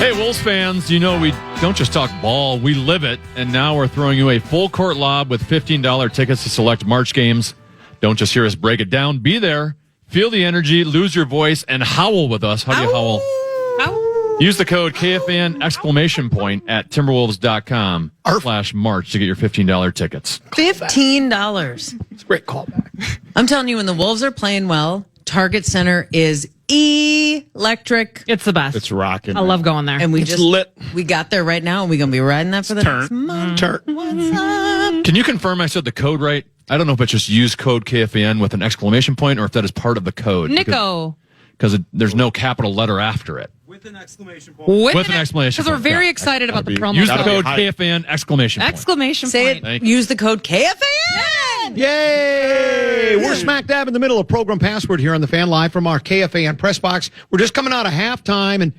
Hey, Wolves fans, you know we don't just talk ball, we live it. And now we're throwing you a full court lob with $15 tickets to select March games. Don't just hear us break it down. Be there, feel the energy, lose your voice, and howl with us. How do you howl? Ow. Use the code KFAN at timberwolves.com/March to get your $15 tickets. $15. It's a great callback. I'm telling you, when the Wolves are playing well, Target Center is electric. It's the best. It's rocking. I love going there. And we It's lit. We got there right now, and we're going to be riding that for the next month. Turn. What's up? Can you confirm I said the code right? I don't know if it's just use code KFAN with an exclamation point or if that is part of the code. Nico. Because there's no capital letter after it. With an exclamation point. With an exclamation Because we're point, very yeah. excited about the promo. Use the That'll code be hype. KFAN exclamation point. Exclamation Say point. it. Use the code KFAN. Yay! We're smack dab in the middle of program password here on the Fan Live from our KFAN press box. We're just coming out of halftime, and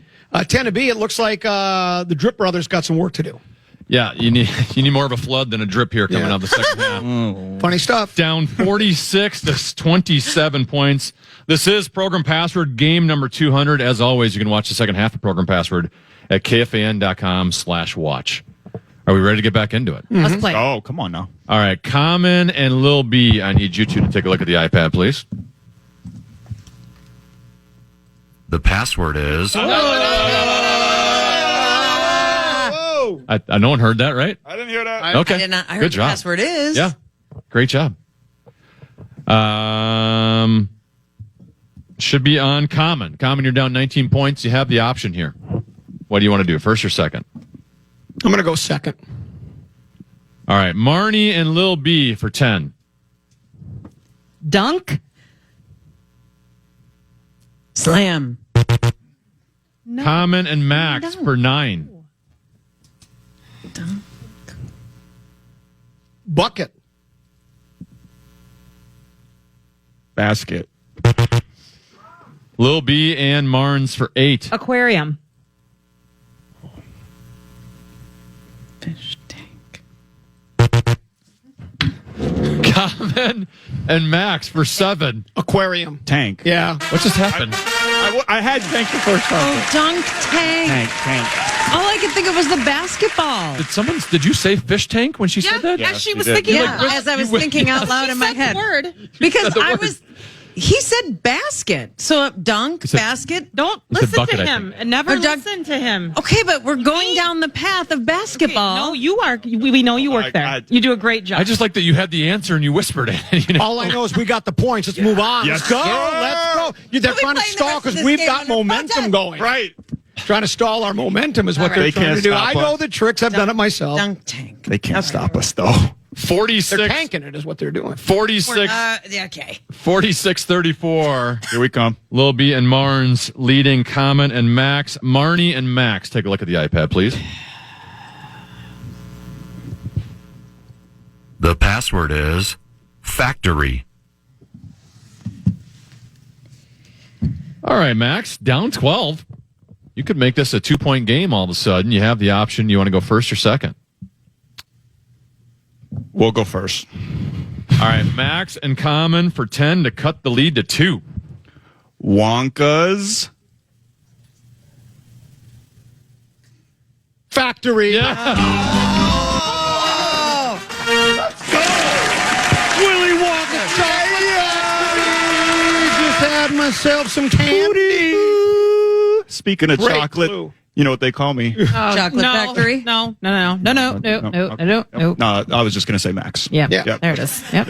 10 to be. It looks like the Drip Brothers got some work to do. Yeah, you need more of a flood than a drip here coming out of the second half. Funny stuff. Down 46 to 27 points. This is Program Password, game number 200. As always, you can watch the second half of Program Password at KFAN.com/watch. Are we ready to get back into it? Let's play. Oh, come on now. All right, Common and Lil B, I need you two to take a look at the iPad, please. The password is... No one heard that, right? I didn't hear that. Okay. I did not. I heard Good the job. password is. Yeah. Great job. Should be on Common. Common, you're down 19 points. You have the option here. What do you want to do, first or second? I'm going to go second. All right, Marnie and Lil B for 10. Dunk. Slam. No. Common and Max Dunk. for 9. Dunk. Bucket. Basket. Lil B and Marnes for 8. Aquarium. Fish tank. Common and Max for 7. Aquarium. Tank. Yeah. What just happened? I had tank the first time. Oh, dunk tank. Tank. All I could think of was the basketball. Did you say fish tank when she said that? As she she was did. thinking. Yeah, as I was thinking out loud in my head. Word. Because the I word. was... He said basket. So dunk, said- basket. Don't He said listen bucket, to I him. think. And never Or dunk- listen to him. Okay, but we're going down the path of basketball. No, you are. We know you work there. You do a great job. I just like that you had the answer and you whispered it. You know? All I know is we got the points. Let's move on. Yes, Let's go. sir. Let's go. They're We'll be trying to playing the stall rest of because this we've game got on the momentum podcast. going. Right. Trying to stall our momentum is what All they're right. trying They to do. can't I stop know us. the tricks. I've done it myself. Dunk tank. They can't stop us, though. 46. They're tanking it is what they're doing. 46. Okay. 46-34. Here we come. Lil B and Marnes leading Common and Max. Marnie and Max, take a look at the iPad, please. The password is factory. All right, Max, down 12. You could make this a 2-point game all of a sudden. You have the option. You want to go first or second? We'll go first. All right, Max and Common for 10 to cut the lead to 2. Wonka's. Factory. Yeah. Willy Wonka chocolate factory. Just had myself some candy. Speaking of Great chocolate, clue. you know what they call me? Chocolate factory. No. I was just going to say Max. Yeah. Yep. There it is. Yep.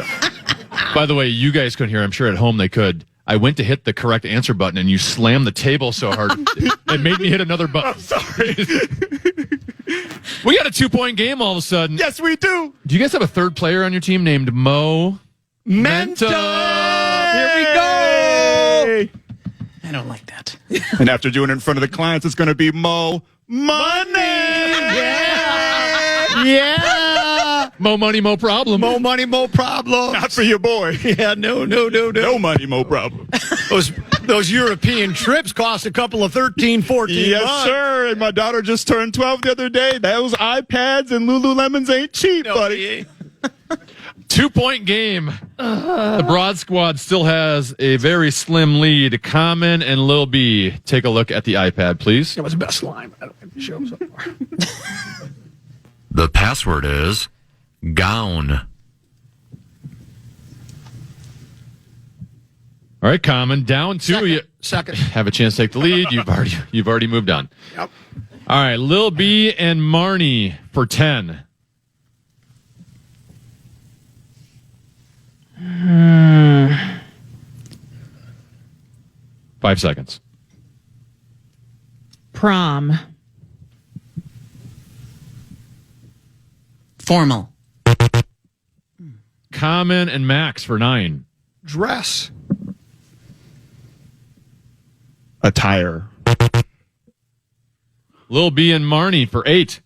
By the way, you guys couldn't hear. I'm sure at home they could. I went to hit the correct answer button, and you slammed the table so hard it made me hit another button. I'm sorry. We got a 2-point game all of a sudden. Yes, we do. Do you guys have a third player on your team named Mo Menta. Here we go. Hey. I don't like that. And after doing it in front of the clients, it's going to be Mo Money. Yeah. Mo money, mo problem. Mo money, mo problem. Not for your boy. Yeah, no. No money, mo problem. Those European trips cost a couple of 13, 14 Yes, bucks. sir. And my daughter just turned 12 the other day. Those iPads and Lululemons ain't cheap, buddy. 2-point game. The Broad Squad still has a very slim lead. Common and Lil B. Take a look at the iPad, please. That was the best line. I don't think the show so far. The password is gown. All right, Common. Down 2. You Second. have a chance to take the lead. You've already moved on. Yep. All right, Lil B and Marnie for 10. Five seconds. Prom. Formal. Common and Max for 9. Dress. Attire. Lil B and Marnie for 8.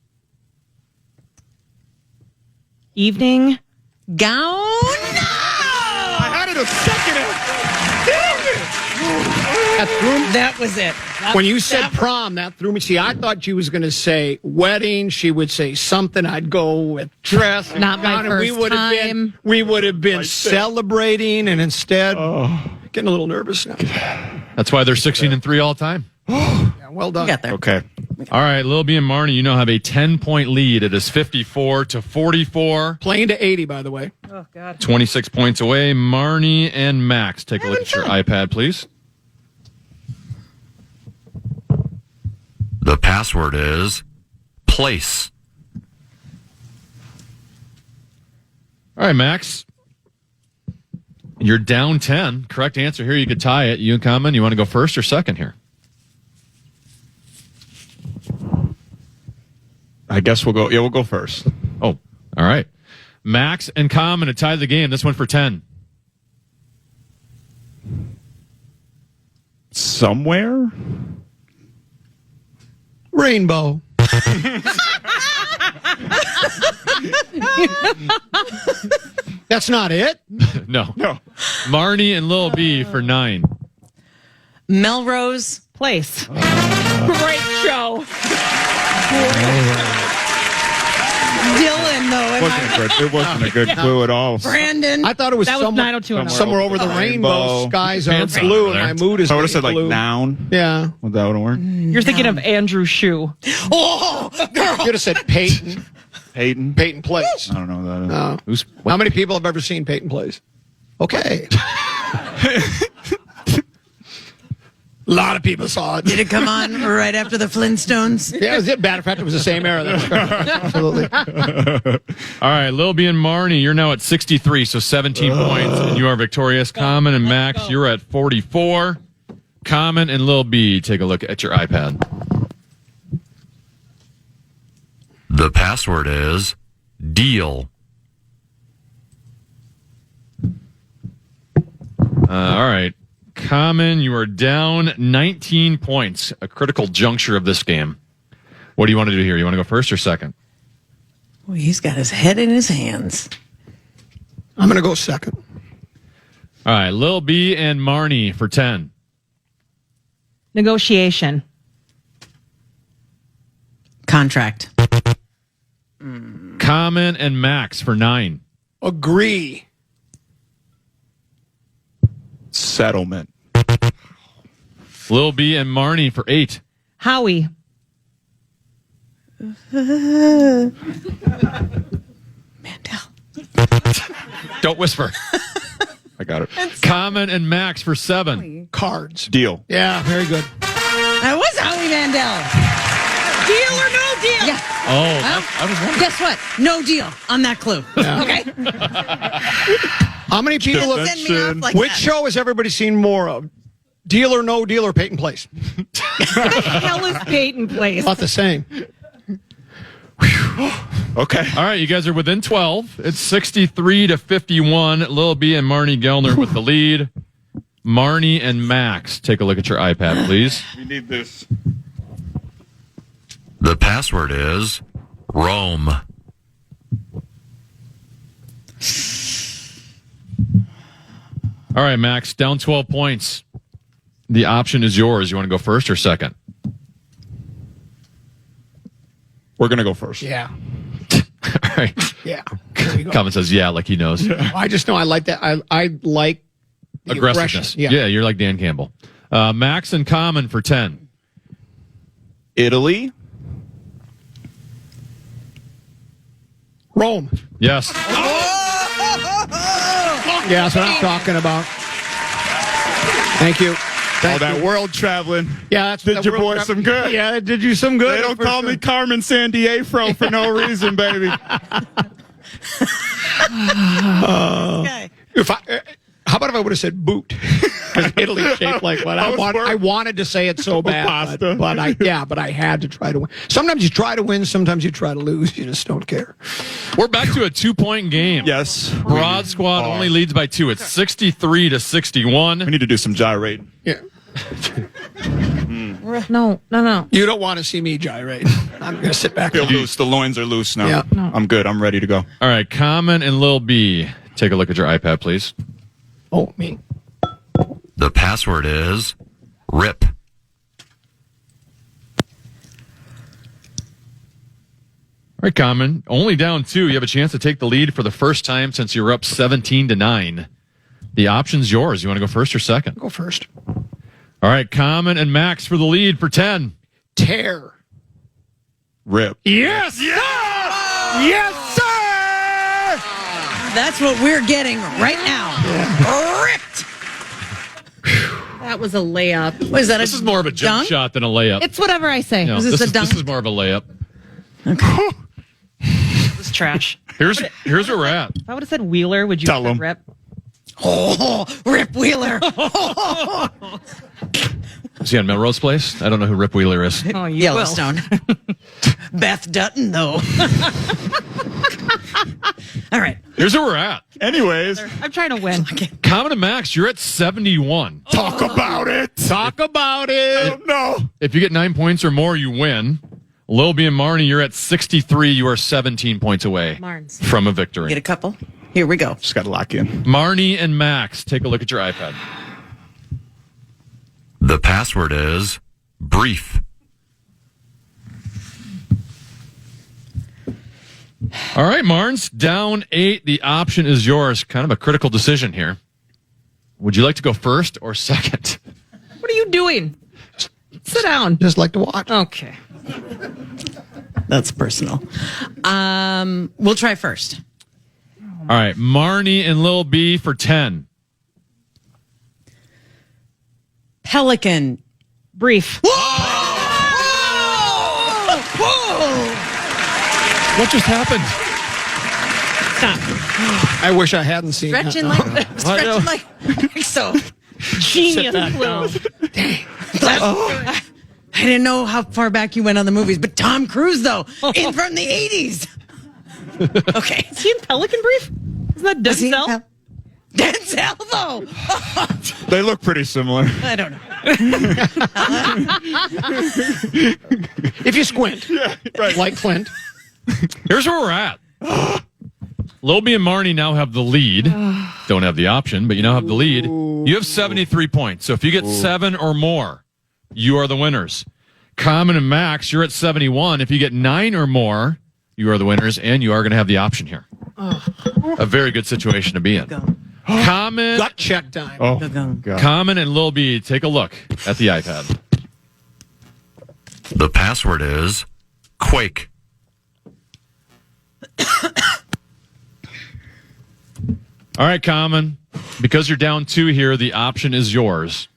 Evening. Gown. I had it a second. That threw me. That was it. When you said prom, that threw me. See, I thought she was going to say wedding. She would say something. I'd go with dress. Not my gown, and we first would have time. been. We would have been celebrating, and instead, getting a little nervous now. That's why they're 16-3 all time. Yeah, well done. You got there. Okay. All right, Lil B and Marnie, you now have a 10-point lead. It is 54-44. Playing to 80, by the way. Oh, God. 26 points away. Marnie and Max, take a look at your iPad, please. The password is place. All right, Max. You're down 10. Correct answer here. You could tie it. You and Common, you want to go first or second here? I guess we'll go. Yeah, we'll go first. Oh, all right. Max and Common to tie the game. This one for 10. Somewhere. Rainbow. That's not it. No. No. Marnie and Lil B for 9. Melrose. Place. Great show. Dylan, though. It wasn't a good clue at all. Brandon. I thought it was That was somewhere, 90210. somewhere over the rainbow. Skies are Fancy blue, over and there. my mood is I would have said like blue. noun. Yeah. Would that would have worked? You're thinking of Andrew Shue. Oh, girl. You could have said Peyton. Peyton. Peyton Place. I don't know who that is. How many people have ever seen Peyton Place? Okay. A lot of people saw it. Did it come on right after the Flintstones? Yeah, it was it. Matter of fact, it was the same era. That's correct. Absolutely. All right, Lil B and Marnie, you're now at 63, so 17 points, and you are victorious. Common and Max, you're at 44. Common and Lil B, take a look at your iPad. The password is deal. All right. Common, you are down 19 points, a critical juncture of this game. What do you want to do here? You want to go first or second? Well, he's got his head in his hands. I'm going to go second. All right, Lil B and Marnie for 10. Negotiation. Contract. Common and Max for 9. Agree. Settlement. Lil B and Marnie for 8. Howie. Mandel. Don't whisper. I got it. Common and Max for 7. Cards. Deal. Yeah, very good. That was Howie Mandel. Deal or no deal? Yeah. Oh, I was wondering. Guess what? No deal on that clue. Okay. How many people have... Send me off like Which that. show has everybody seen more of? Deal or No Deal or Peyton Place? What the hell is Peyton Place? About the same. Okay. All right, you guys are within 12. It's 63-51. Lil B and Marnie Gellner with the lead. Marnie and Max, take a look at your iPad, please. We need this. The password is Rome. All right, Max, down 12 points. The option is yours. You want to go first or second? We're gonna go first. Yeah. All right. Yeah. There you go. Common says, yeah, like he knows. I just know I like that. I like the Aggressiveness. aggression. Yeah, you're like Dan Campbell. Max and Common for 10. Italy. Rome. Yes. Yeah, that's what I'm talking about. Thank you. All that world traveling. Yeah, that's Did your boy some good. Yeah, it did you some good. They don't call me Carmen Sandiego for no reason, baby. How about if I would have said boot? Because Italy's shaped like what I wanted to say it so bad, Pasta. but I had to try to win. Sometimes you try to win, sometimes you try to lose. You just don't care. We're back to a 2-point game. Yes. Broad Squad only leads by 2. It's 63-61. We need to do some gyrating. Yeah, No. you don't want to see me gyrate. I'm going to sit back. Feel loose. The loins are loose now. Yeah. No. I'm good. I'm ready to go. All right, Common and Lil B. Take a look at your iPad, please. Oh, me. The password is RIP. All right, Common. Only down 2. You have a chance to take the lead for the first time since you were up 17-9. The option's yours. You want to go first or second? Go first. All right, Common and Max for the lead for 10. Tear. Rip. Yes, yeah! Yes, sir! That's what we're getting right now. Ripped. That was a layup. Was that This is more of a jump dunk? shot than a layup. It's whatever I say. No, Was this a dunk? This is more of a layup. This is trash. Here's where we're at. If I would have said Wheeler, would you Tell have him. said Rip? Oh, Rip Wheeler. Is he on Melrose Place? I don't know who Rip Wheeler is. Oh, you Yellowstone. Beth Dutton, though. All right. Here's where we're at. Anyways, will. I'm trying to win. Common and Max, you're at 71. talk about it. Talk about I it. don't know. If you get 9 points or more, you win. Lil B and Marnie, you're at 63. You are 17 points away Marnes. from a Get victory. a couple. Here we go. Just got to lock in. Marnie and Max, take a look at your iPad. The password is brief. All right, Marnes, down 8. The option is yours. Kind of a critical decision here. Would you like to go first or second? What are you doing? Sit down. Just like to watch. Okay. That's personal. We'll try first. All right, Marnie and Lil B for 10. Pelican. Brief. What just happened? Stop. I wish I hadn't seen Stretching that. like so. Genius. Will. I didn't know how far back you went on the movies, but Tom Cruise, though, in from the 80s. Okay. Is he in Pelican Brief? Isn't that Was he- Denzel? Denzel, though. They look pretty similar. I don't know. If you squint, Right. like Clint. Here's where we're at. Lil B and Marnie now have the lead. Don't have the option, but you now have the lead. You have 73 points. So if you get 7 or more, you are the winners. Common and Max, you're at 71. If you get 9 or more, you are the winners, and you are going to have the option here. A very good situation to be in. Common, Gut check time. Oh, God. Common and Lil B, take a look at the iPad. The password is quake. All right, Common. Because you're down 2 here, the option is yours.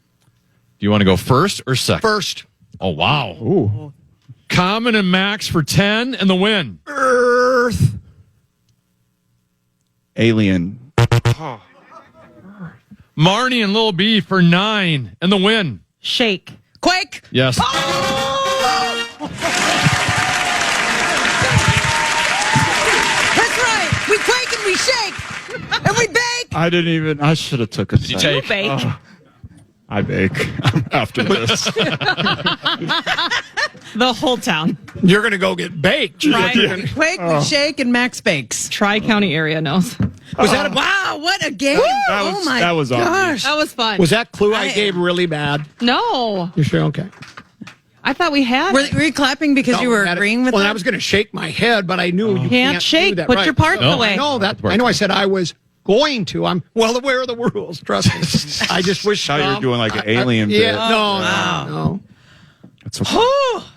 Do you want to go first or second? First. Oh, wow. Ooh. Common and Max for 10 and the win. Earth. Alien. Marnie and Lil B for 9 and the win. Shake. Quake. Yes. That's right. We quake and we shake and we bake. I should have took a You second. take. Bake. I bake after this. The whole town. You're going to go get baked. Tri- We quake, we shake, and Max bakes. Tri-county area knows. Was that a, Wow, what a game. That was- oh my that was on me. gosh. That was fun. was that clue I gave really bad? No. You sure? Okay. I thought we had. Were you clapping because you were agreeing with Well, them? I was going to shake my head, but I knew you Can't do shake. that. Put Right. your parts No. away. I know that. I know I said I was going to. I'm well aware of the rules. Trust me. I just wish. Thought you were doing like an alien bit. Yeah. No. That's okay. Oh,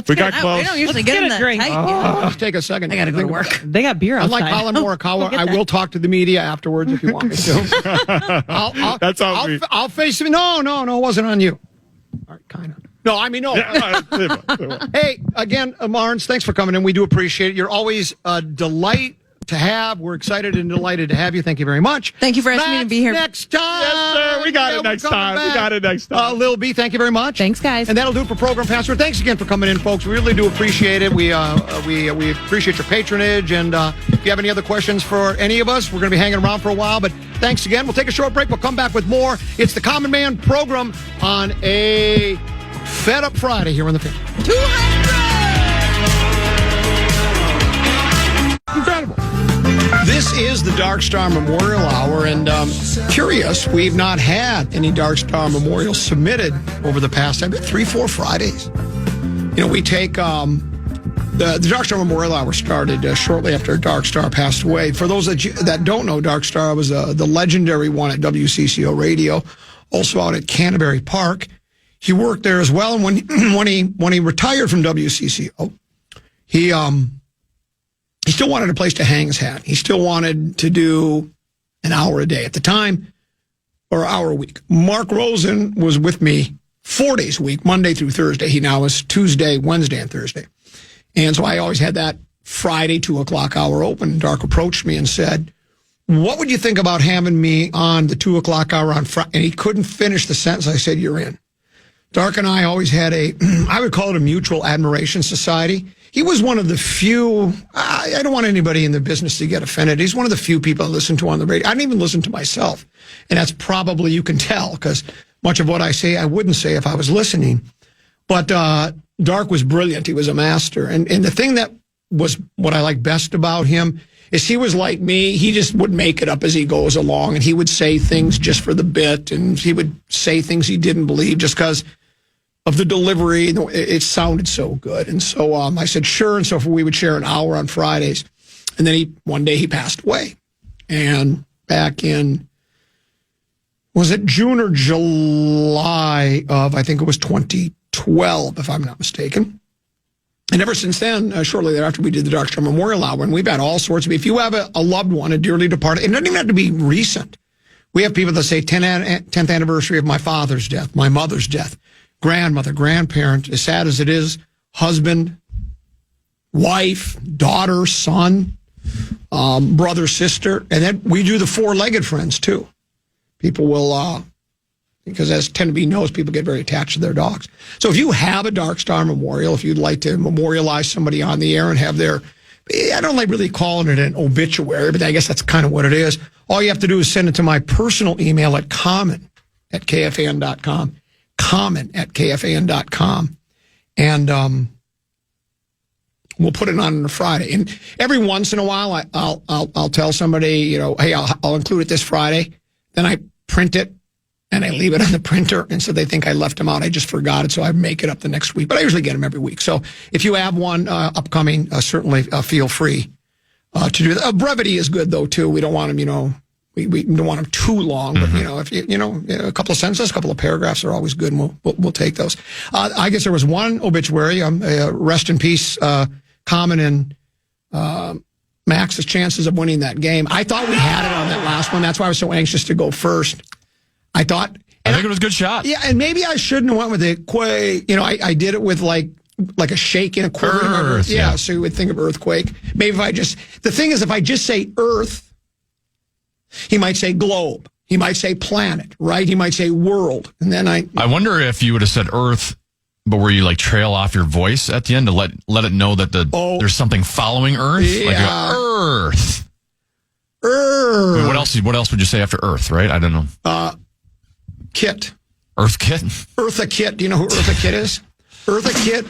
We got We close. don't usually Let's get get in a that drink. tight. Just take a second. I got to go to Think about work. it. they got beer outside. Unlike Colin Morikawa, I will talk to the media afterwards if you want me to. That's all we- I'll face him. No, it wasn't on you. All right, kind of. No, I mean, no. Hey, again, Marnes, thanks for coming in. We do appreciate it. You're always a delight to have. We're excited and delighted to have you. Thank you very much. Thank you for asking me to be here. Next time. Yes, sir. We got it we're next coming time. back. We got it next time. Lil B, thank you very much. Thanks, guys. And that'll do it for Program Password. Thanks again for coming in, folks. We really do appreciate it. We appreciate your patronage. And if you have any other questions for any of us, we're going to be hanging around for a while. But thanks again. We'll take a short break. We'll come back with more. It's the Common Man program on a Fed Up Friday here on the Fan. 200! Incredible. This is the Dark Star Memorial Hour, and curious, we've not had any Dark Star Memorials submitted over the past, 3-4 Fridays. You know, we take the Dark Star Memorial Hour started shortly after Dark Star passed away. For those that don't know, Dark Star was the legendary one at WCCO Radio, also out at Canterbury Park. He worked there as well, and when he retired from WCCO, he still wanted a place to hang his hat. He still wanted to do an hour a day at the time, or an hour a week. Mark Rosen was with me 4 days a week, Monday through Thursday. He now is Tuesday, Wednesday, and Thursday. And so I always had that Friday 2:00 hour open. Dark approached me and said, "What would you think about having me on the 2:00 hour on Friday?" And he couldn't finish the sentence. I said, "You're in." Dark and I always had I would call it a mutual admiration society. He was one of the few, I don't want anybody in the business to get offended. He's one of the few people I listen to on the radio. I don't even listen to myself. And that's probably, you can tell, because much of what I say, I wouldn't say if I was listening. But Dark was brilliant. He was a master. And the thing that was what I like best about him is he was like me. He just would make it up as he goes along. And he would say things just for the bit. And he would say things he didn't believe just because of the delivery. It sounded so good. And so I said, sure. And so we would share an hour on Fridays. And then one day he passed away. And back in, was it June or July of, I think it was 2012, if I'm not mistaken. And ever since then, shortly thereafter, we did the Dark Star Memorial Hour. And we've had all sorts of, if you have a loved one, a dearly departed, it doesn't even have to be recent. We have people that say 10th anniversary of my father's death, my mother's death. Grandmother, grandparent, as sad as it is, husband, wife, daughter, son, brother, sister. And then we do the four-legged friends, too. People will, because as tend to be knows, people get very attached to their dogs. So if you have a Dark Star Memorial, if you'd like to memorialize somebody on the air and have their, I don't like really calling it an obituary, but I guess that's kind of what it is. All you have to do is send it to my personal email at common@kfan.com. common@kfan.com, and we'll put it on a Friday. And every once in a while, I'll tell somebody, you know, hey, I'll include it this Friday. Then I print it and I leave it on the printer, and so they think I left them out. I just forgot it, so I make it up the next week. But I usually get them every week. So if you have one upcoming, certainly feel free to do that. Brevity is good though too. We don't want them, you know. We don't want them too long, but, you know, if you know, a couple of sentences, a couple of paragraphs are always good, and we'll take those. I guess there was one obituary, rest in peace, Common and Max's chances of winning that game. I thought we had it on that last one. That's why I was so anxious to go first. I think it was a good shot. Yeah, and maybe I shouldn't have went with it. You know, I did it with like a shake and a quiver. Earth, yeah, so you would think of earthquake. Maybe the thing is, if I just say earth, he might say globe. He might say planet, right? He might say world. And then I wonder if you would have said Earth, but where you like trail off your voice at the end to let it know that there's something following Earth. Yeah. Like you go, Earth. Earth. I mean, what else would you say after Earth, right? I don't know. Kit. Earth Kit? Eartha Kitt. Do you know who Eartha Kitt is? Eartha Kitt.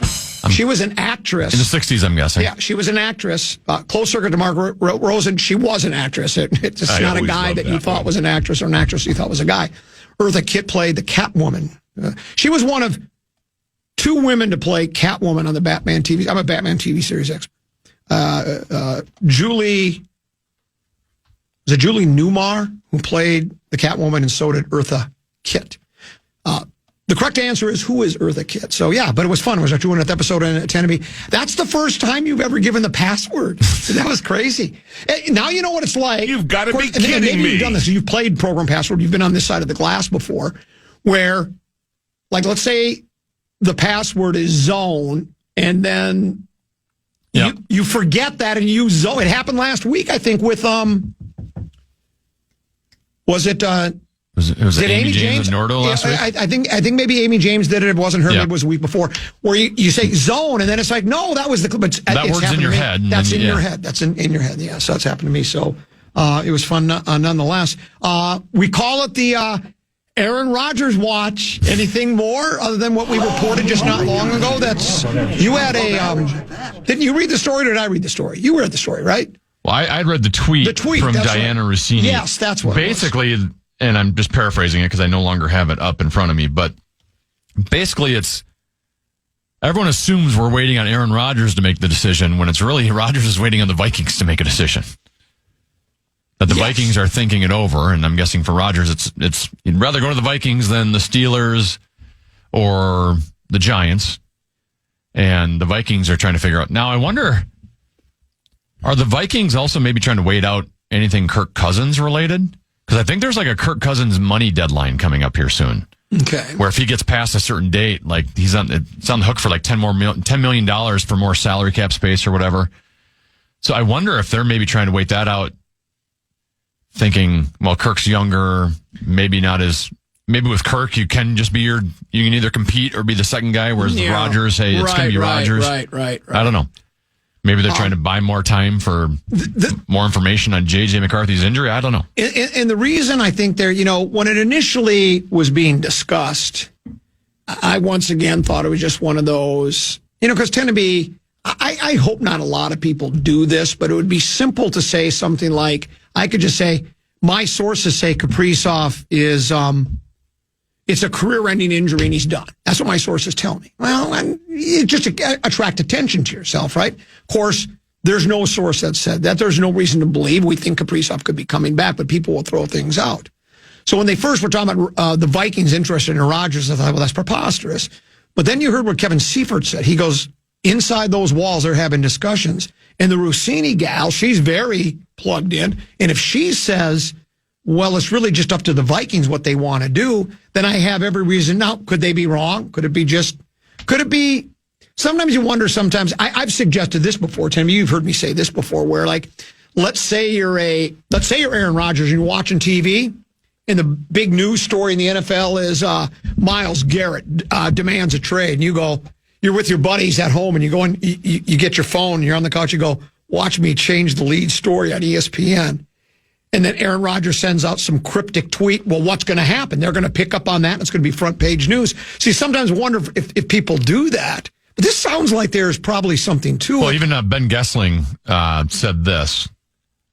She was an actress. In the 60s, I'm guessing. Yeah, she was an actress. Close circuit to Margaret Rosen. She was an actress. It's not a guy that you thought was an actress or an actress you thought was a guy. Eartha Kitt played the Catwoman. She was one of two women to play Catwoman on the Batman TV. I'm a Batman TV series expert. Julie Newmar, who played the Catwoman, and so did Eartha Kitt. The correct answer is, who is Eartha Kitt? So, yeah, but it was fun. It was our 200th episode in Tennessee. That's the first time you've ever given the password. That was crazy. Now you know what it's like. You've got to be and maybe kidding me. You've done this. You've played Program Password. You've been on this side of the glass before, where, like, let's say the password is zone, and then you forget that and use zone. It happened last week, I think, with, was it Amy James and Nordo last week? I think maybe Amy James did it. It wasn't her. Maybe it was a week before. Where you say zone, and then it's like, no, that was the. But that word's in your head. That's in your head. That's in your head. Yeah, so that's happened to me. So it was fun nonetheless. We call it the Aaron Rodgers watch. Anything more other than what we reported just not long ago? That's you had a. Didn't you read the story, or did I read the story? You read the story, right? Well, I read the tweet from Diana Rossini. Yes, that's what basically. And I'm just paraphrasing it because I no longer have it up in front of me. But basically, it's everyone assumes we're waiting on Aaron Rodgers to make the decision when it's really Rodgers is waiting on the Vikings to make a decision. That the Vikings are thinking it over, and I'm guessing for Rodgers, it's you'd rather go to the Vikings than the Steelers or the Giants. And the Vikings are trying to figure out. Now, I wonder, are the Vikings also maybe trying to wait out anything Kirk Cousins related? Because I think there's like a Kirk Cousins money deadline coming up here soon. Okay. Where if he gets past a certain date, like it's on the hook for like $10 million for more salary cap space or whatever. So I wonder if they're maybe trying to wait that out, thinking, well, Kirk's younger, maybe with Kirk you can just be you can either compete or be the second guy, whereas the Rodgers, hey, it's going to be Rodgers. Right. I don't know. Maybe they're trying to buy more time for more information on J.J. McCarthy's injury. I don't know. And the reason I think when it initially was being discussed, I once again thought it was just one of those, because tend to be, I hope not a lot of people do this, but it would be simple to say something like, I could just say, my sources say Kaprizov is, it's a career-ending injury and he's done. That's what my sources tell me. Well, and you just attract attention to yourself, right? Of course, there's no source that said that. There's no reason to believe. We think Kaprizov could be coming back, but people will throw things out. So when they first were talking about the Vikings interested in Rodgers, I thought, well, that's preposterous. But then you heard what Kevin Seifert said. He goes, inside those walls, they're having discussions. And the Rossini gal, she's very plugged in. And if she says, well, it's really just up to the Vikings what they want to do, then I have every reason. Now, could they be wrong? Could it be, sometimes you wonder I've suggested this before, Tim, you've heard me say this before, where like, let's say you're Aaron Rodgers and you're watching TV and the big news story in the NFL is Myles Garrett demands a trade. And you're with your buddies at home and you go and you get your phone and you're on the couch, you go, watch me change the lead story on ESPN. And then Aaron Rodgers sends out some cryptic tweet. Well, what's going to happen? They're going to pick up on that. And it's going to be front page news. See, sometimes I wonder if people do that. But this sounds like there's probably something to it. Well, even Ben Gessling said this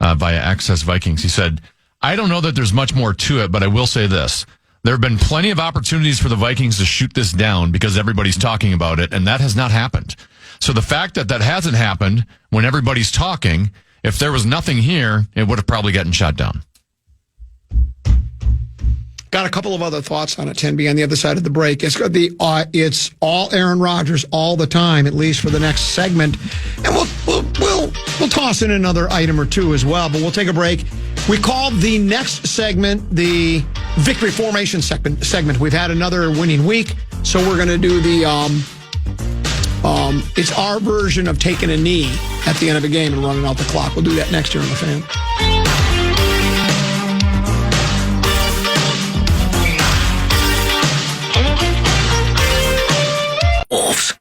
via Access Vikings. He said, I don't know that there's much more to it, but I will say this. There have been plenty of opportunities for the Vikings to shoot this down because everybody's talking about it, and that has not happened. So the fact that hasn't happened when everybody's talking, if there was nothing here, it would have probably gotten shot down. Got a couple of other thoughts on it, 10B, on the other side of the break. It's all Aaron Rodgers all the time, at least for the next segment. And we'll toss in another item or two as well, but we'll take a break. We called the next segment the Victory Formation segment. We've had another winning week, so we're going to do the it's our version of taking a knee at the end of a game and running out the clock. We'll do that next year on The Fan. Wolves.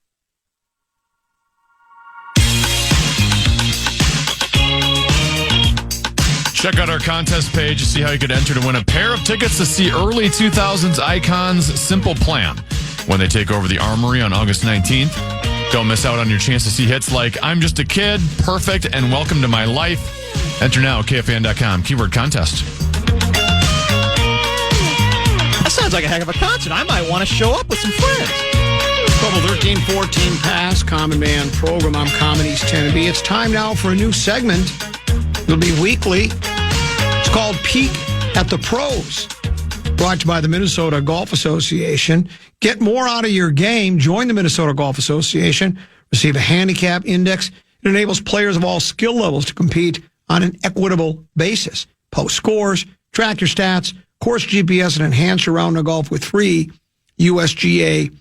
Check out our contest page to see how you could enter to win a pair of tickets to see early 2000s icons Simple Plan when they take over the Armory on August 19th. Don't miss out on your chance to see hits like I'm Just a Kid, Perfect, and Welcome to My Life. Enter now at KFAN.com. Keyword contest. That sounds like a heck of a concert. I might want to show up with some friends. Double 1314 Pass, Common Man program. I'm Comedy's Tennessee. It's time now for a new segment. It'll be weekly. It's called Peek at the Pros. Brought to you by the Minnesota Golf Association. Get more out of your game. Join the Minnesota Golf Association. Receive a handicap index. It enables players of all skill levels to compete on an equitable basis. Post scores, track your stats, course GPS, and enhance your round of golf with free USGA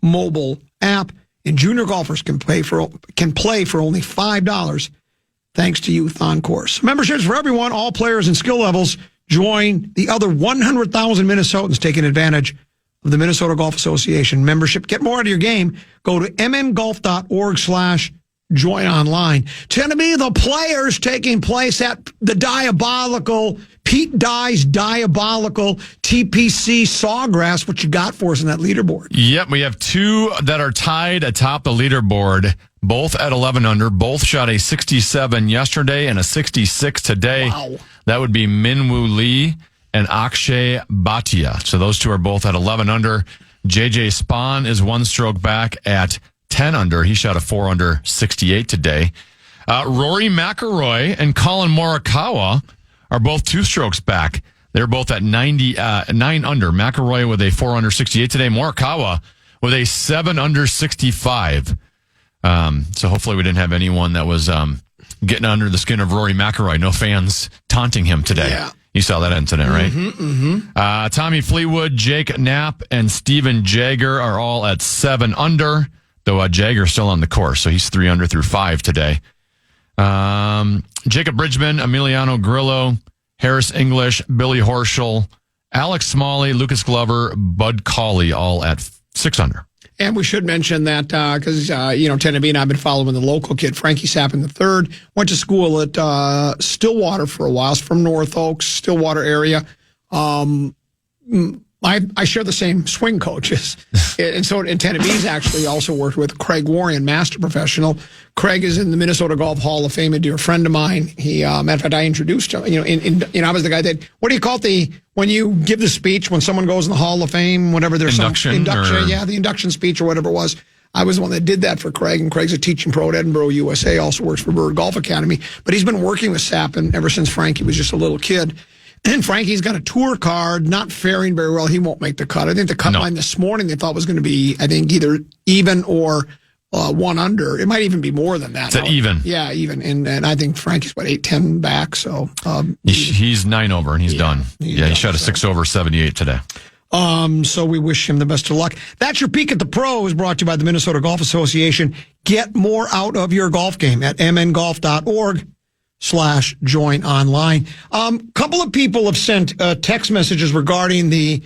mobile app. And junior golfers can play for only $5 thanks to Youth on Course. Memberships for everyone, all players and skill levels. Join the other 100,000 Minnesotans taking advantage of the Minnesota Golf Association membership. Get more out of your game. Go to mngolf.org/join online. Tennessee, the players taking place at the diabolical Pete Dye's diabolical TPC Sawgrass. What you got for us in that leaderboard? Yep, we have two that are tied atop the leaderboard, both at 11 under. Both shot a 67 yesterday and a 66 today. Wow. That would be Minwoo Lee and Akshay Bhatia. So those two are both at 11 under. JJ Spahn is one stroke back at 10 under. He shot a 4 under 68 today. Rory McIlroy and Colin Morikawa are both 2 strokes back. They're both at 9 under. McIlroy with a 4 under 68 today. Morikawa with a 7 under 65. So hopefully we didn't have anyone that was getting under the skin of Rory McIlroy. No fans taunting him today. Yeah. You saw that incident, right? Tommy Fleetwood, Jake Knapp, and Steven Jager are all at 7 under, though Jager's still on the course, so he's 3 under through 5 today. Jacob Bridgman, Emiliano Grillo, Harris English, Billy Horschel, Alex Smalley, Lucas Glover, Bud Cauley, all at 6 under. And we should mention that because, Tennessee and I have been following the local kid, Frankie Sappin III, went to school at Stillwater for a while. He's from North Oaks, Stillwater area. I share the same swing coaches. And Tennessee's actually also worked with Craig Warren, master professional. Craig is in the Minnesota Golf Hall of Fame, a dear friend of mine. Matter of fact, I introduced him. I was the guy that, what do you call it, when you give the speech, when someone goes in the Hall of Fame, whatever there's induction. The induction speech or whatever it was. I was the one that did that for Craig, and Craig's a teaching pro at Edinburgh, USA, also works for Bird Golf Academy. But he's been working with Sappin ever since Frankie was just a little kid. And Frankie's got a tour card, not faring very well. He won't make the cut. I think the cut line this morning they thought was going to be, either even or 1 under. It might even be more than that. It's even. Yeah, even. And I think Frankie's, 8-10 back. So he's 9 over and he's done. He shot a 6 over 78 today. So we wish him the best of luck. That's your Peek at the Pros, brought to you by the Minnesota Golf Association. Get more out of your golf game at mngolf.org/join online. Couple of people have sent text messages regarding the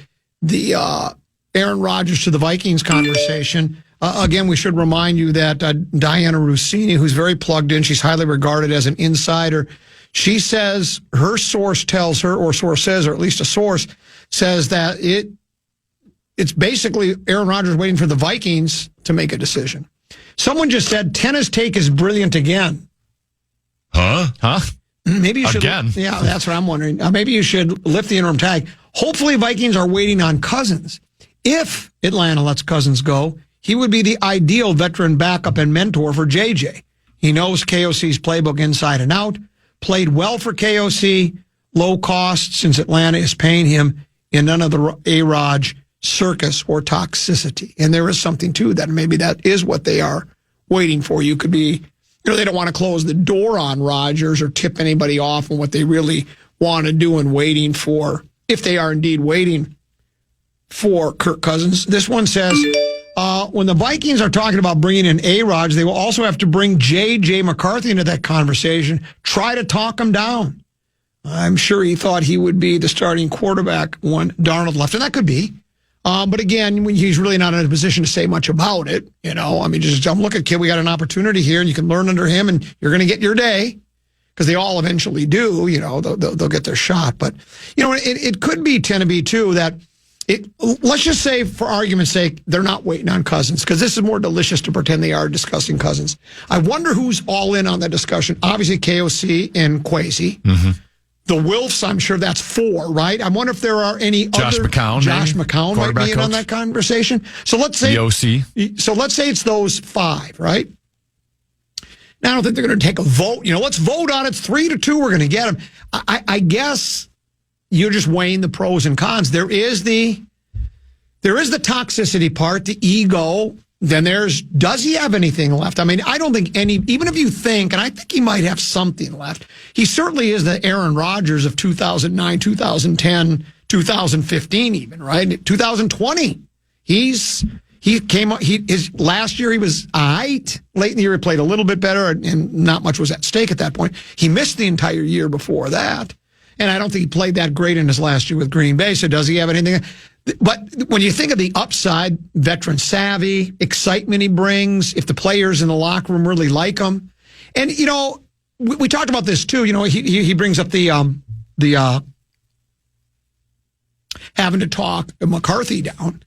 Aaron Rodgers to the Vikings conversation. Again, we should remind you that Diana Rossini, who's very plugged in, she's highly regarded as an insider. She says her source tells her, or source says, or at least a source says that it's basically Aaron Rodgers waiting for the Vikings to make a decision. Someone just said tennis take is brilliant again. Huh? Maybe you should. Again? Yeah, that's what I'm wondering. Maybe you should lift the interim tag. Hopefully Vikings are waiting on Cousins. If Atlanta lets Cousins go, he would be the ideal veteran backup and mentor for JJ. He knows KOC's playbook inside and out, played well for KOC, low cost since Atlanta is paying him in none of the A-Rod circus or toxicity. And there is something to that. Maybe that is what they are waiting for. You could be, they don't want to close the door on Rodgers or tip anybody off on what they really want to do and waiting for, if they are indeed waiting for Kirk Cousins. This one says, when the Vikings are talking about bringing in A-Rod, they will also have to bring J.J. McCarthy into that conversation, try to talk him down. I'm sure he thought he would be the starting quarterback when Darnold left, and that could be. But again, he's really not in a position to say much about it. Just look at kid, we got an opportunity here, and you can learn under him, and you're going to get your day, because they all eventually do. They'll get their shot. But it could be Tennessee too that. Let's just say, for argument's sake, they're not waiting on Cousins, because this is more delicious to pretend they are discussing Cousins. I wonder who's all in on that discussion. Obviously, KOC and Kwesi. Mm-hmm. The Wilfs, I'm sure that's 4, right? I wonder if there are any Josh other... McCown, Josh maybe? McCown might Quarterback be in on coach? that conversation. So let's say... The OC. So let's say it's those 5, right? Now, I don't think they're going to take a vote. Let's vote on it. 3-2, we're going to get them. I guess you're just weighing the pros and cons. There is the toxicity part, the ego. Then does he have anything left? I mean, I don't think even if you think, and I think he might have something left, he certainly is the Aaron Rodgers of 2009, 2010, 2015 even, right? 2020. His last year he was all right. Late in the year he played a little bit better and not much was at stake at that point. He missed the entire year before that. And I don't think he played that great in his last year with Green Bay. So does he have anything? But when you think of the upside, veteran savvy, excitement he brings, if the players in the locker room really like him. And, we talked about this too. He brings up the having to talk McCarthy down.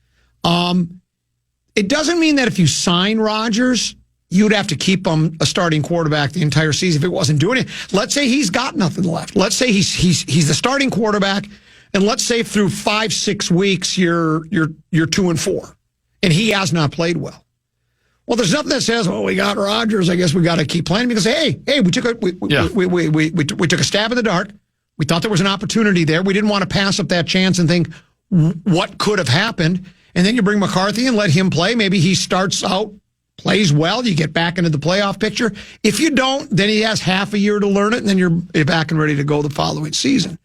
It doesn't mean that if you sign Rodgers, you'd have to keep him a starting quarterback the entire season if it wasn't doing it. Let's say he's got nothing left. Let's say he's the starting quarterback, and let's say through 5-6 weeks you're 2-4, and he has not played well. Well, there's nothing that says, "Oh, we got Rodgers. I guess we got to keep playing." Because hey, we took a stab in the dark. We thought there was an opportunity there. We didn't want to pass up that chance and think what could have happened. And then you bring McCarthy and let him play. Maybe he starts out, plays well. You get back into the playoff picture. If you don't, then he has half a year to learn it, and then you're back and ready to go the following season.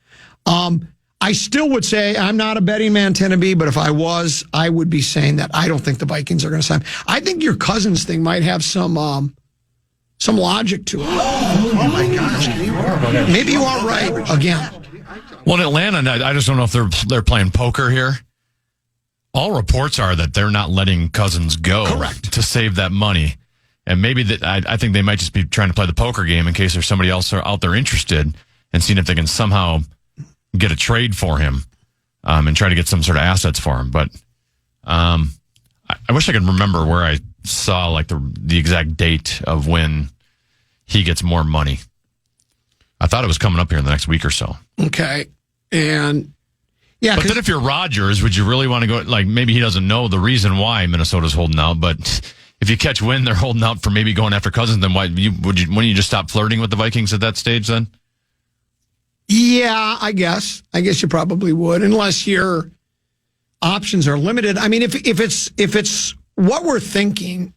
I still would say I'm not a betting man, Tennessee, but if I was, I would be saying that I don't think the Vikings are going to sign. I think your Cousins thing might have some logic to it. Oh my gosh. Maybe you are right again. Well, in Atlanta, I just don't know if they're playing poker here. All reports are that they're not letting Cousins go. Correct. To save that money. And maybe I think they might just be trying to play the poker game in case there's somebody else out there interested and seeing if they can somehow get a trade for him and try to get some sort of assets for him. But I wish I could remember where I saw like the exact date of when he gets more money. I thought it was coming up here in the next week or so. Okay. And yeah, but then if you're Rodgers, would you really want to go? Like maybe he doesn't know the reason why Minnesota's holding out, but if you catch wind they're holding out for maybe going after Cousins, then wouldn't you just stop flirting with the Vikings at that stage then? Yeah, I guess you probably would, unless your options are limited. I mean, if it's what we're thinking,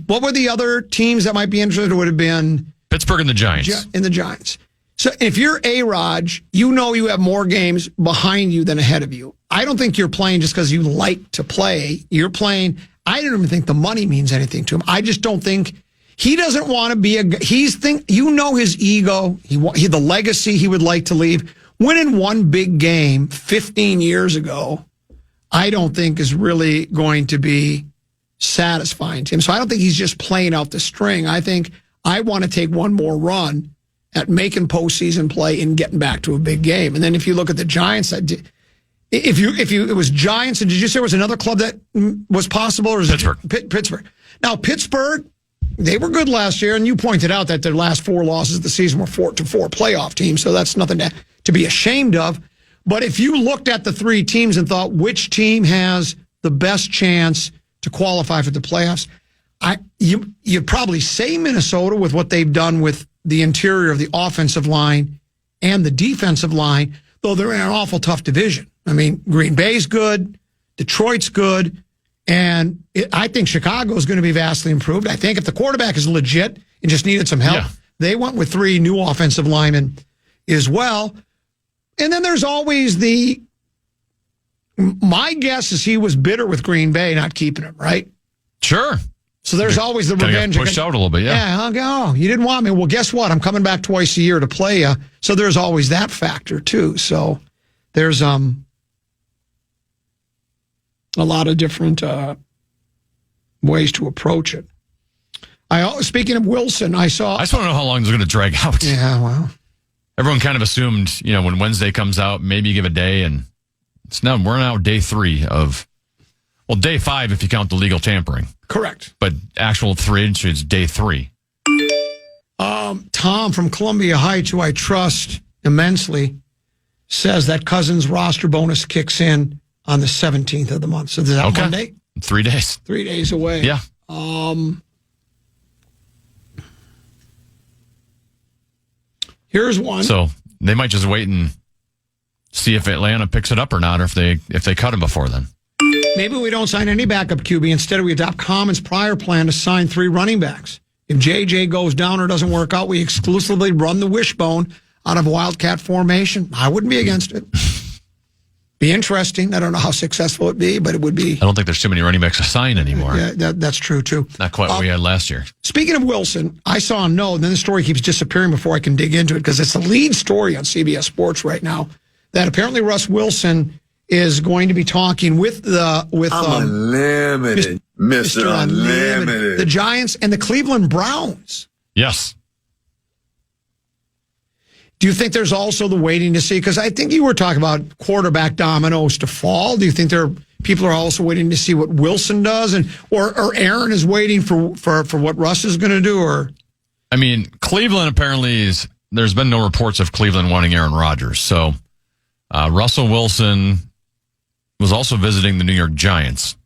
what were the other teams that might be interested? It would have been Pittsburgh and the Giants. And the Giants. So if you're A-Rod, you know you have more games behind you than ahead of you. I don't think you're playing just because you like to play. You're playing. I don't even think the money means anything to him. I just don't think he doesn't want to be his ego, the legacy he would like to leave. Winning one big game 15 years ago, I don't think is really going to be satisfying to him. So I don't think he's just playing out the string. I think I want to take one more run at making postseason play and getting back to a big game. And then if you look at the Giants, it was Giants, and did you say there was another club that was possible? Or was Pittsburgh. Pittsburgh. Now, Pittsburgh, they were good last year, and you pointed out that their last 4 losses of the season were 4-4 playoff teams, so that's nothing to be ashamed of. But if you looked at the 3 teams and thought which team has the best chance to qualify for the playoffs, you'd probably say Minnesota with what they've done with the interior of the offensive line and the defensive line, though they're in an awful tough division. I mean, Green Bay's good, Detroit's good, and I think Chicago is going to be vastly improved. I think if the quarterback is legit and just needed some help, they went with 3 new offensive linemen as well. And then there's always my guess is he was bitter with Green Bay not keeping him, right? Sure. So there's always the revenge. Pushed out a little bit, yeah. Yeah, you didn't want me. Well, guess what? I'm coming back twice a year to play you. So there's always that factor too. So there's a lot of different ways to approach it. Speaking of Wilson, I just want to know how long it's going to drag out. Yeah, well, everyone kind of assumed, when Wednesday comes out, maybe you give a day, and we're now day 3 of. Well, day 5 if you count the legal tampering. Correct. But actual free agency is day 3. Tom from Columbia Heights, who I trust immensely, says that Cousins roster bonus kicks in on the 17th of the month. So is that Monday? 3 days. 3 days away. Yeah. Here's one. So they might just wait and see if Atlanta picks it up or not, or if they cut him before then. Maybe we don't sign any backup QB. Instead, we adopt Commons' prior plan to sign 3 running backs. If JJ goes down or doesn't work out, we exclusively run the wishbone out of Wildcat formation. I wouldn't be against it. Be interesting. I don't know how successful it'd be, but it would be. I don't think there's too many running backs to sign anymore. Yeah, that's true, too. Not quite what we had last year. Speaking of Wilson, I saw a note, and then the story keeps disappearing before I can dig into it, because it's the lead story on CBS Sports right now, that apparently Russ Wilson is going to be talking with Unlimited, Mr. Unlimited, the Giants and the Cleveland Browns. Yes. Do you think there's also the waiting to see? Because I think you were talking about quarterback dominoes to fall. Do you think people are also waiting to see what Wilson does, or Aaron is waiting for what Russ is going to do? Or I mean, Cleveland apparently there's been no reports of Cleveland wanting Aaron Rodgers. So Russell Wilson was also visiting the New York Giants.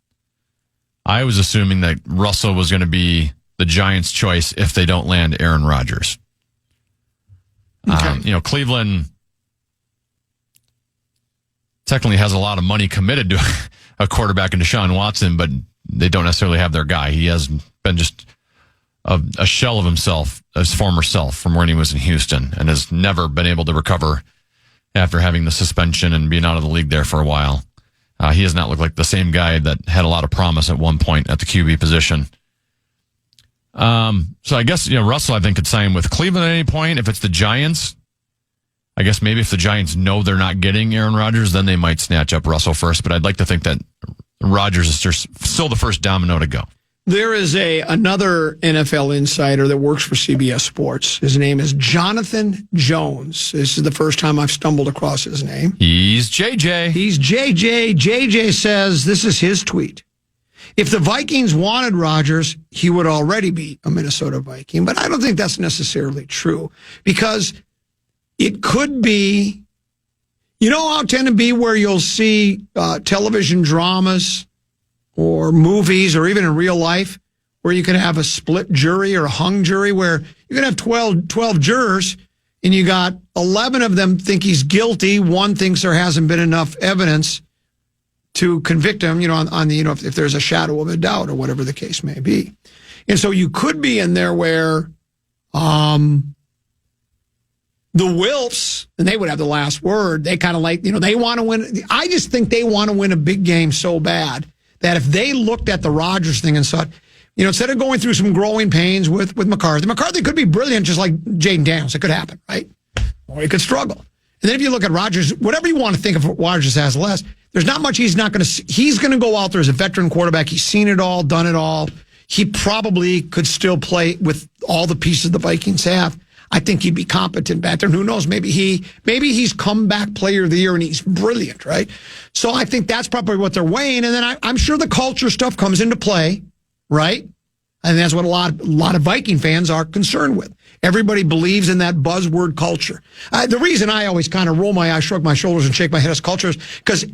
I was assuming that Russell was going to be the Giants' choice if they don't land Aaron Rodgers. Okay. Cleveland technically has a lot of money committed to a quarterback in Deshaun Watson, but they don't necessarily have their guy. He has been just a shell of himself, his former self, from when he was in Houston, and has never been able to recover after having the suspension and being out of the league there for a while. He has not looked like the same guy that had a lot of promise at one point at the QB position. So I guess, Russell, I think, could sign with Cleveland at any point. If it's the Giants, I guess maybe if the Giants know they're not getting Aaron Rodgers, then they might snatch up Russell first. But I'd like to think that Rodgers is still the first domino to go. there is another NFL insider that works for CBS Sports. His name is Jonathan Jones. This is the first time I've stumbled across his name. He's JJ. He's JJ. JJ says, this is his tweet. If the Vikings wanted Rodgers, he would already be a Minnesota Viking. But I don't think that's necessarily true, because it could be, you know how it tend to be where you'll see television dramas or movies or even in real life where you can have a split jury or a hung jury where you can have 12 jurors and you got 11 of them think he's guilty. One thinks there hasn't been enough evidence to convict him, on the, if there's a shadow of a doubt or whatever the case may be. And so you could be in there where the Wilfs, and they would have the last word, they kind of like, they want to win. I just think they want to win a big game so bad that if they looked at the Rodgers thing and thought, instead of going through some growing pains with McCarthy could be brilliant just like Jaden Daniels. It could happen, right? Or he could struggle. And then if you look at Rodgers, whatever you want to think of Rodgers as less, there's not much he's not going to. He's going to go out there as a veteran quarterback. He's seen it all, done it all. He probably could still play with all the pieces the Vikings have. I think he'd be competent back there. And who knows? Maybe he's comeback player of the year and he's brilliant, right? So I think that's probably what they're weighing. And then I'm sure the culture stuff comes into play, right? And that's what a lot of Viking fans are concerned with. Everybody believes in that buzzword culture. The reason I always kind of roll my eyes, shrug my shoulders, and shake my head as culture is because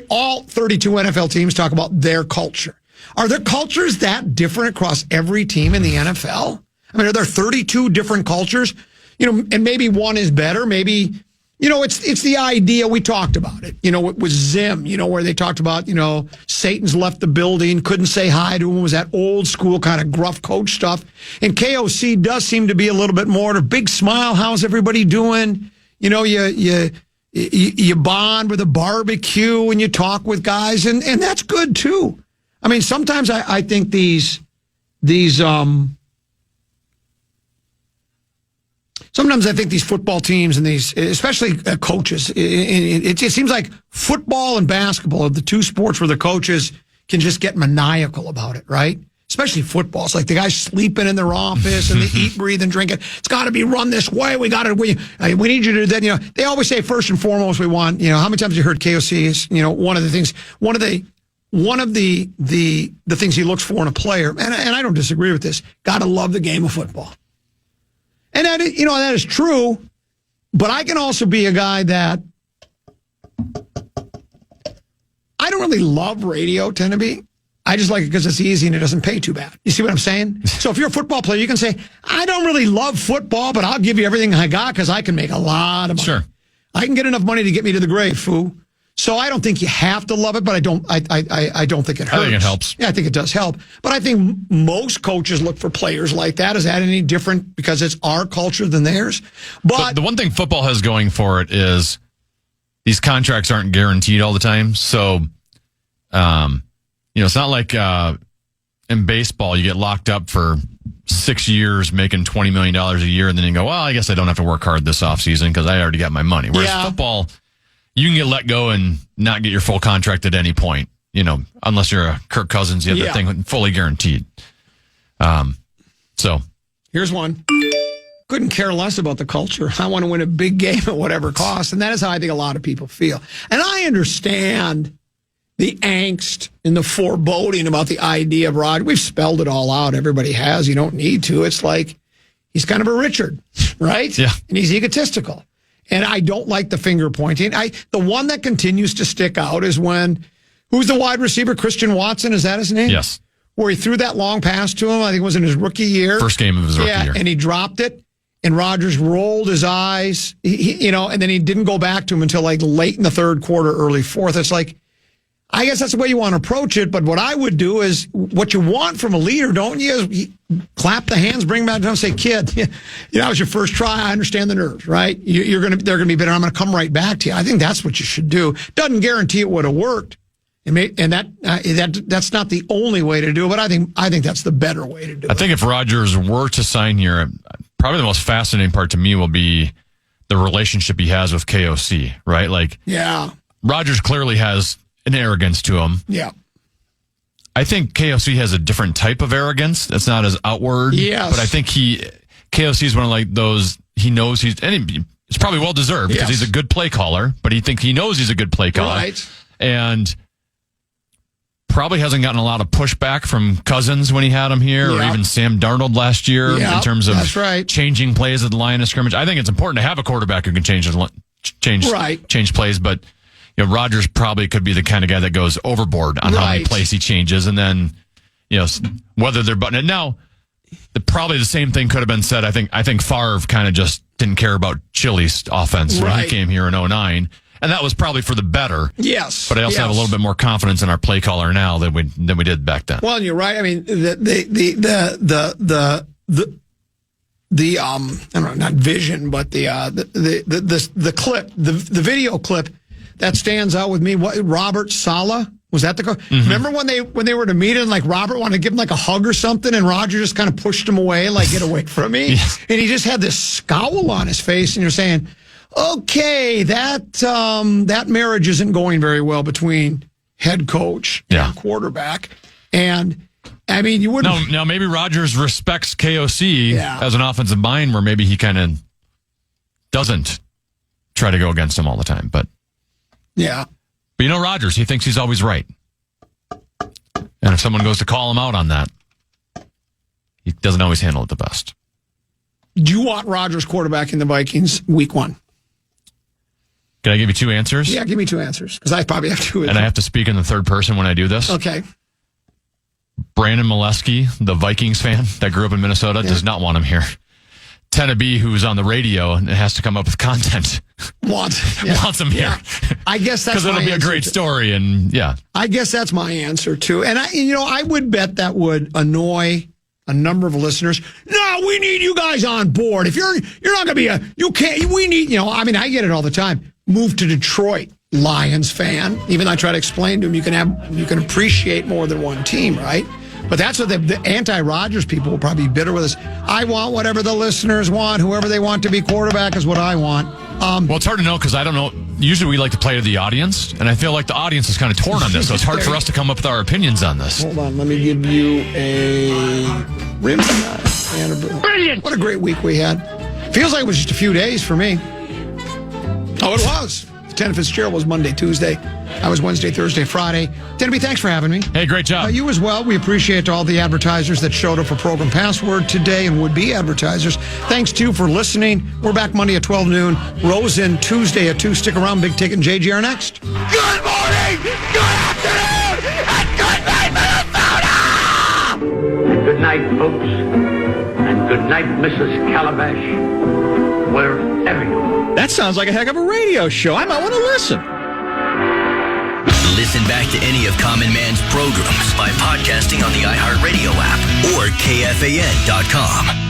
all 32 NFL teams talk about their culture. Are their cultures that different across every team in the NFL? I mean, are there 32 different cultures? And maybe one is better. Maybe, it's the idea. We talked about it. It was Zim, where they talked about, Satan's left the building, couldn't say hi to him. It was that old school kind of gruff coach stuff. And KOC does seem to be a little bit more to big smile. How's everybody doing? You bond with a barbecue and you talk with guys, and that's good too. I mean, sometimes I think sometimes I think these football teams and these, especially coaches, it seems like football and basketball are the two sports where the coaches can just get maniacal about it, right? Especially football. It's like the guys sleeping in their office and they eat, breathe, and drink it. It's got to be run this way. We need you to do that. They always say first and foremost we want, how many times have you heard KOC is, one of the things he looks for in a player, and I don't disagree with this, got to love the game of football. And that is true, but I can also be a guy that don't really love radio, tend to be. I just like it because it's easy and it doesn't pay too bad. You see what I'm saying? So if you're a football player, you can say, I don't really love football, but I'll give you everything I got because I can make a lot of money. Sure. I can get enough money to get me to the grave, foo. So I don't think you have to love it, but I don't think it hurts. I think it helps. Yeah, I think it does help. But I think most coaches look for players like that. Is that any different because it's our culture than theirs? But the one thing football has going for it is these contracts aren't guaranteed all the time. So, it's not like in baseball you get locked up for 6 years making $20 million a year, and then you go, well, I guess I don't have to work hard this offseason because I already got my money. Whereas football, you can get let go and not get your full contract at any point, unless you're a Kirk Cousins, you have that thing fully guaranteed. So here's one. Couldn't care less about the culture. I want to win a big game at whatever cost. And that is how I think a lot of people feel. And I understand the angst and the foreboding about the idea of Rodgers. We've spelled it all out. Everybody has. You don't need to. It's like he's kind of a Richard, right? Yeah. And he's egotistical. And I don't like the finger pointing. The one that continues to stick out is when, who's the wide receiver? Christian Watson, is that his name? Yes. Where he threw that long pass to him. I think it was in his rookie year. First game of his rookie year. And he dropped it. And Rodgers rolled his eyes, and then he didn't go back to him until like late in the third quarter, early fourth. It's like, I guess that's the way you want to approach it. But what I would do is what you want from a leader, don't you? Is clap the hands, bring them back down, and say, kid, that was your first try. I understand the nerves, right? They're going to be better. I'm going to come right back to you. I think that's what you should do. Doesn't guarantee it would have worked. And that's not the only way to do it, but I think that's the better way to do it. I think if Rodgers were to sign here, probably the most fascinating part to me will be the relationship he has with KOC, right? Like, yeah, Rodgers clearly has an arrogance to him. Yeah. I think KOC has a different type of arrogance that's not as outward. Yes. But I think KOC is one of like those, he knows it's probably well deserved because he's a good play caller, but he knows he's a good play caller. Right. And probably hasn't gotten a lot of pushback from Cousins when he had him here, or even Sam Darnold last year in terms of changing plays at the line of scrimmage. I think it's important to have a quarterback who can change plays, but Rodgers probably could be the kind of guy that goes overboard on how many plays he changes, and then whether they're buttoning it. Now, probably the same thing could have been said. I think Favre kind of just didn't care about Chili's offense when he came here in 2009. And that was probably for the better. Yes. But I also have a little bit more confidence in our play caller now than we did back then. Well, you're right. I mean, the I don't know, not vision, but the clip, the video clip that stands out with me. What, Robert Saleh? Was that the coach? Mm-hmm. Remember when they were to meet and like Robert wanted to give him like a hug or something, and Roger just kind of pushed him away, like, get away from me. Yes. And he just had this scowl on his face, and you're saying, okay, that marriage isn't going very well between head coach and quarterback. And I mean, you wouldn't. Now maybe Rodgers respects KOC as an offensive mind, where maybe he kind of doesn't try to go against him all the time. But Rodgers, he thinks he's always right. And if someone goes to call him out on that, he doesn't always handle it the best. Do you want Rodgers quarterbacking the Vikings week 1? Can I give you 2 answers? Yeah, give me 2 answers, because I probably have 2. And I have to speak in the third person when I do this. Okay. Brandon Molesky, the Vikings fan that grew up in Minnesota, does not want him here. Tennaby, who's on the radio and has to come up with content, wants him here. I guess that's because it'll be a great story, and I guess that's my answer too. And I would bet that would annoy a number of listeners. No, we need you guys on board. If you're not going to be we need, I mean, I get it all the time. Move to Detroit, Lions fan. Even though I try to explain to them, you can appreciate more than one team, right? But that's what the anti-Rodgers people will probably be bitter with us. I want whatever the listeners want. Whoever they want to be quarterback is what I want. Well, it's hard to know because I don't know. Usually we like to play to the audience, and I feel like the audience is kind of torn on this, so it's hard for us to come up with our opinions on this. Hold on. Let me give you a rim shot. Brilliant. What a great week we had. Feels like it was just a few days for me. Oh, it was. Lieutenant Fitzgerald was Monday, Tuesday. I was Wednesday, Thursday, Friday. Denby, thanks for having me. Hey, great job. You as well. We appreciate all the advertisers that showed up for Program Password today and would-be advertisers. Thanks, too, for listening. We're back Monday at 12 noon. Rose in Tuesday at 2. Stick around. Big Ticket and JGR next. Good morning! good afternoon, and good night, Minnesota! Good night, folks, and good night, Mrs. Calabash, wherever you are. That sounds like a heck of a radio show. I might want to listen. Listen back to any of Common Man's programs by podcasting on the iHeartRadio app or KFAN.com.